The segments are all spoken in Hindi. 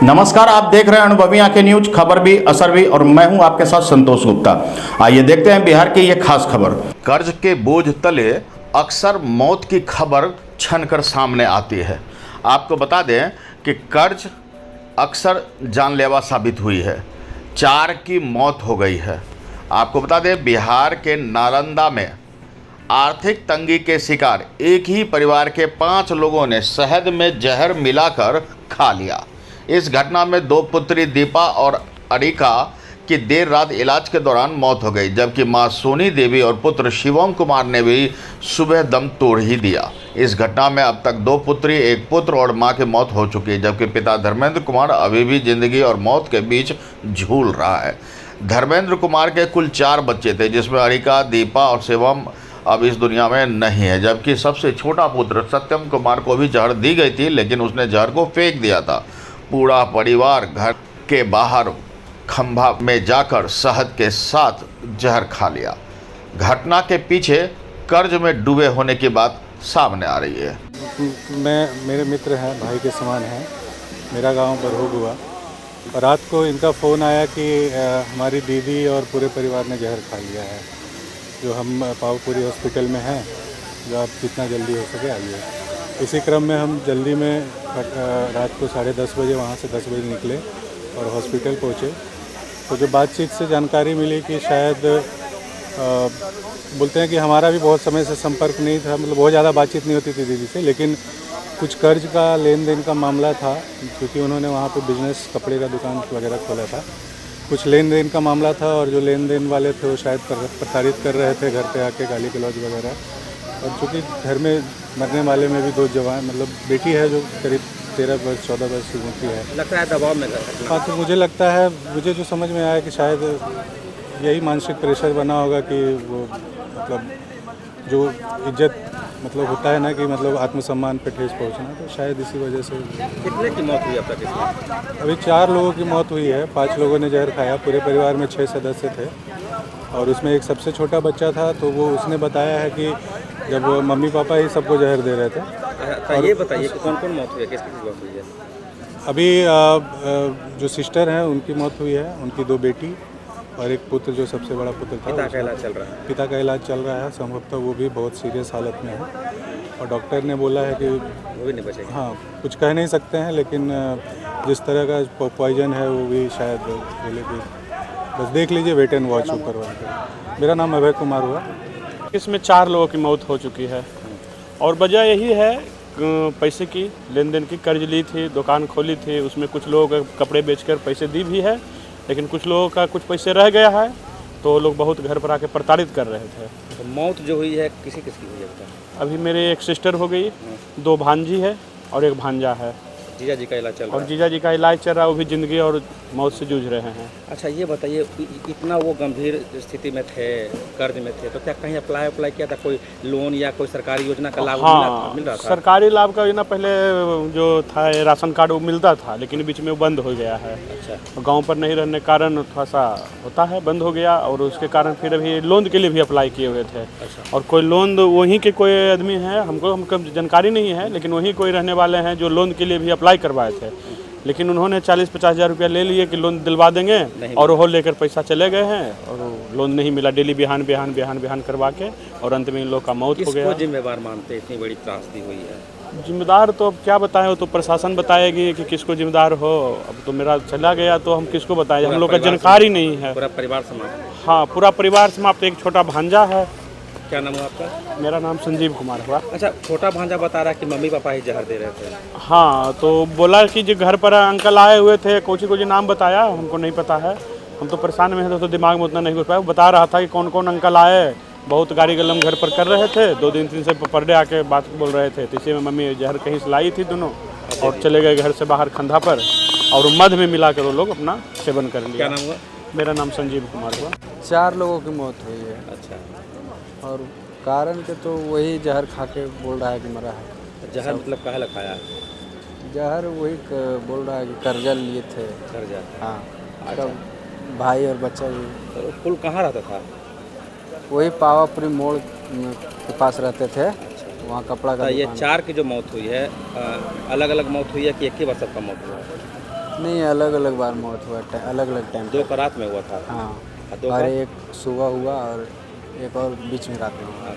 नमस्कार, आप देख रहे हैं अनुभवी आंखें न्यूज, खबर भी असर भी, और मैं हूं आपके साथ संतोष गुप्ता। आइए देखते हैं बिहार की ये खास खबर। कर्ज के बोझ तले अक्सर मौत की खबर छनकर सामने आती है। आपको बता दें कि कर्ज अक्सर जानलेवा साबित हुई है। 4 की मौत हो गई है। आपको बता दें बिहार के नालंदा में आर्थिक तंगी के शिकार एक ही परिवार के 5 लोगों ने शहद में जहर मिलाकर खा लिया। इस घटना में 2 पुत्री दीपा और अरिका की देर रात इलाज के दौरान मौत हो गई, जबकि मां सोनी देवी और पुत्र शिवम कुमार ने भी सुबह दम तोड़ ही दिया। इस घटना में अब तक 2 पुत्री, 1 पुत्र और मां की मौत हो चुकी है, जबकि पिता धर्मेंद्र कुमार अभी भी जिंदगी और मौत के बीच झूल रहा है। धर्मेंद्र कुमार के कुल 4 बच्चे थे, जिसमें अरिका, दीपा और शिवम अब इस दुनिया में नहीं है, जबकि सबसे छोटा पुत्र सत्यम कुमार को भी जहर दी गई थी, लेकिन उसने जहर को फेंक दिया था। पूरा परिवार घर के बाहर खंभा में जाकर शहद के साथ जहर खा लिया। घटना के पीछे कर्ज में डूबे होने की बात सामने आ रही है। मेरे मित्र हैं, भाई के समान हैं। मेरा गांव बरहोग हुआ और रात को इनका फ़ोन आया कि हमारी दीदी और पूरे परिवार ने जहर खा लिया है, जो हम पावपुरी हॉस्पिटल में हैं, जो आप जितना जल्दी हो सके आइए। इसी क्रम में हम जल्दी में रात को 10:30 बजे वहाँ से 10 बजे निकले और हॉस्पिटल पहुँचे। तो जो बातचीत से जानकारी मिली कि शायद बोलते हैं कि हमारा भी बहुत समय से संपर्क नहीं था, मतलब बहुत ज़्यादा बातचीत नहीं होती थी दीदी से, लेकिन कुछ कर्ज का लेन देन का मामला था, क्योंकि उन्होंने वहाँ पे बिजनेस कपड़े का दुकान वगैरह खोला था। कुछ लेन देन का मामला था और जो लेन देन वाले थे वो शायद प्रताड़ित कर रहे थे घर पे आके, गाली गलौज वगैरह। और चूँकि घर में मरने वाले में भी 2 जवान, मतलब बेटी है जो करीब 13 वर्ष 14 वर्ष की उम्र है। लगता है दबाव में। हाँ, तो मुझे लगता है, मुझे जो समझ में आया कि शायद यही मानसिक प्रेशर बना होगा कि वो मतलब जो इज्जत मतलब होता है ना कि मतलब आत्मसम्मान पे ठेस पहुंचना, तो शायद इसी वजह से। कितने की मौत हुई अब तक इसमें? अभी 4 लोगों की मौत हुई है, 5 लोगों ने जहर खाया। पूरे परिवार में 6 सदस्य थे और उसमें एक सबसे छोटा बच्चा था, तो वो उसने बताया है कि जब मम्मी पापा ही सबको जहर दे रहे थे। तो ये बताइए कि कौन कौन मौत हुई है, किसकी मौत हुई है? अभी जो सिस्टर हैं उनकी मौत हुई है, उनकी 2 बेटी और 1 पुत्र जो सबसे बड़ा पुत्र था। पिता का इलाज चल रहा है। पिता का इलाज चल रहा है, संभवतः वो भी बहुत सीरियस हालत में है और डॉक्टर ने बोला है कि वो भी नहीं बचेगा। हाँ, कुछ कह नहीं सकते हैं, लेकिन जिस तरह का पॉइजन है वो भी शायद बोले कि बस देख लीजिए, वेट एंड वॉच ऊपर वाले। मेरा नाम अभय कुमार हुआ। इसमें 4 लोगों की मौत हो चुकी है और वजह यही है पैसे की लेन देन की। कर्ज ली थी, दुकान खोली थी, उसमें कुछ लोग कपड़े बेचकर पैसे दी भी है, लेकिन कुछ लोगों का कुछ पैसे रह गया है, तो लोग बहुत घर पर आके प्रताड़ित कर रहे थे। तो मौत जो हुई है किसी किसकी हुई है? अभी मेरे एक सिस्टर हो गई, 2 भांजी है और 1 भांजा है। जीजा जी का इलाज चल रहा है। और जीजा जी का इलाज चल रहा है, वो भी ज़िंदगी और मौत से जूझ रहे हैं। अच्छा, ये बताइए, इतना वो गंभीर स्थिति में थे, कर्ज में थे, तो क्या कहीं अप्लाई किया था, कोई लोन या कोई सरकारी योजना का लाभ मिल रहा था? सरकारी लाभ का योजना पहले जो था राशन कार्ड वो मिलता था, लेकिन बीच में वो बंद हो गया है। अच्छा। गांव पर नहीं रहने के कारण थोड़ा सा होता है, बंद हो गया, और उसके कारण फिर अभी लोन के लिए भी अप्लाई किए हुए थे। अच्छा। और कोई लोन वहीं के कोई आदमी है, हमको जानकारी नहीं है, लेकिन वहीं कोई रहने वाले हैं जो लोन के लिए भी अप्लाई करवाए थे, लेकिन उन्होंने 40-50 हज़ार रुपया ले लिए कि लोन दिलवा देंगे, और वो लेकर पैसा चले गए हैं और लोन नहीं मिला। डेली बिहान करवा के, और अंत में इन लोग का मौत हो गया। किसको जिम्मेवार मानते, इतनी बड़ी त्रासदी हुई है? जिम्मेदार तो अब क्या बताएं, वो तो प्रशासन बताएगी कि किसको जिम्मेदार हो। अब तो मेरा चला गया तो हम किसको बताएं, हम लोग का जानकारी नहीं है। पूरा परिवार समाप्त? हाँ, पूरा परिवार समाप्त। एक छोटा भांजा है। क्या नाम हुआ आपका? मेरा नाम संजीव कुमार हुआ। अच्छा, छोटा भांजा बता रहा है कि मम्मी पापा ही जहर दे रहे थे। हाँ, तो बोला कि जो घर पर अंकल आए हुए थे, कोची नाम बताया, हमको नहीं पता है, हम तो परेशान में हैं, तो दिमाग में उतना नहीं घुस पाया। वो बता रहा था कि कौन कौन अंकल आए, बहुत गाड़ी गलम घर पर कर रहे थे, 2 दिन 3 से पर डे आके बात बोल रहे थे। तो इसी में मम्मी जहर कहीं से लाई थी दोनों, और चले गए घर से बाहर खंधा पर, और मध में मिला कर वो लोग अपना सेवन कर लिया। क्या नाम हुआ? मेरा नाम संजीव कुमार हुआ। 4 लोगों की मौत हुई है। अच्छा। और कारण के तो वही जहर खा के बोल रहा है कि मरा है। जहर मतलब काहे ला खाया? जहर वही बोल रहा है कि कर्जा लिए थे। कर्जा? हाँ। अच्छा। भाई और बच्चा भी। तो कुल कहाँ रहता था? वही पावापुरी मोड़ के पास रहते थे। अच्छा। वहाँ कपड़ा का ये दुकान। 4 की जो मौत हुई है, अलग अलग मौत हुई है कि एक ही बार सबका मौत हुआ है? नहीं, अलग अलग बार मौत हुआ, अलग अलग टाइम दो का रात में हुआ था? हाँ, और दो और का? एक सुबह हुआ और एक और बीच में रात में हुआ। हाँ,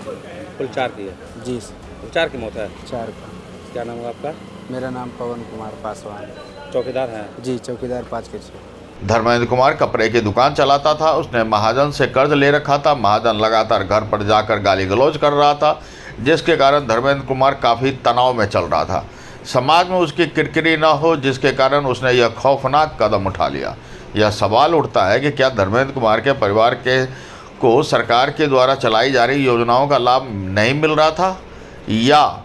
कुल 4 की है? जी कुल 4 की मौत है। 4 का। क्या नाम है आपका? मेरा नाम पवन कुमार पासवान। चौकीदार हैं? जी, चौकीदार 5 के 6। धर्मेंद्र कुमार कपड़े की दुकान चलाता था। उसने महाजन से कर्ज ले रखा था। महाजन लगातार घर पर जाकर गाली गलौज कर रहा था, जिसके कारण धर्मेंद्र कुमार काफ़ी तनाव में चल रहा था। समाज में उसकी किरकिरी न हो, जिसके कारण उसने यह खौफनाक कदम उठा लिया। यह सवाल उठता है कि क्या धर्मेंद्र कुमार के परिवार को सरकार के द्वारा चलाई जा रही योजनाओं का लाभ नहीं मिल रहा था, या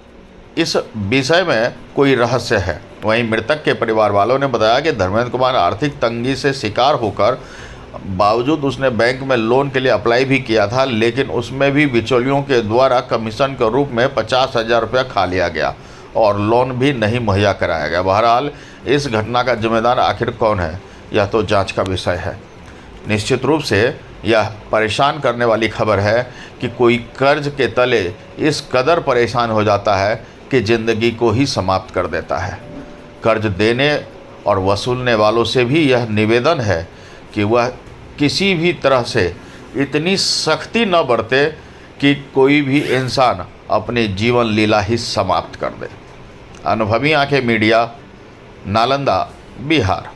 इस विषय में कोई रहस्य है। वहीं मृतक के परिवार वालों ने बताया कि धर्मेंद्र कुमार आर्थिक तंगी से शिकार होकर बावजूद उसने बैंक में लोन के लिए अप्लाई भी किया था, लेकिन उसमें भी बिचौलियों के द्वारा कमीशन के रूप में 50,000 रुपया खा लिया गया और लोन भी नहीं मुहैया कराया गया। बहरहाल इस घटना का जिम्मेदार आखिर कौन है, यह तो जांच का विषय है। निश्चित रूप से यह परेशान करने वाली खबर है कि कोई कर्ज के तले इस कदर परेशान हो जाता है कि ज़िंदगी को ही समाप्त कर देता है। कर्ज देने और वसूलने वालों से भी यह निवेदन है कि वह किसी भी तरह से इतनी सख्ती न बरते कि कोई भी इंसान अपनी जीवन लीला ही समाप्त कर दे। अनुभवी आंखें मीडिया, नालंदा, बिहार।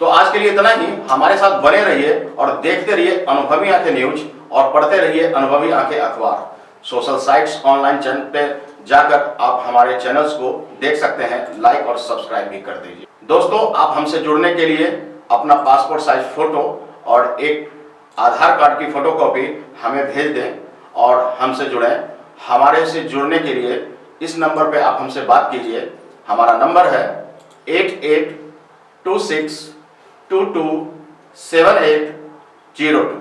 तो आज के लिए इतना ही। हमारे साथ बने रहिए और देखते रहिए अनुभवी आंखें न्यूज और पढ़ते रहिए अनुभवी आंखें अखबार। सोशल साइट्स, ऑनलाइन चैनल पे जाकर आप हमारे चैनल्स को देख सकते हैं, लाइक और सब्सक्राइब भी कर दीजिए। दोस्तों, आप हमसे जुड़ने के लिए अपना पासपोर्ट साइज फोटो और एक आधार कार्ड की फोटोकॉपी हमें भेज दें और हमसे जुड़ें। हमारे से जुड़ने के लिए इस नंबर पे आप हमसे बात कीजिए। हमारा नंबर है 8826227802।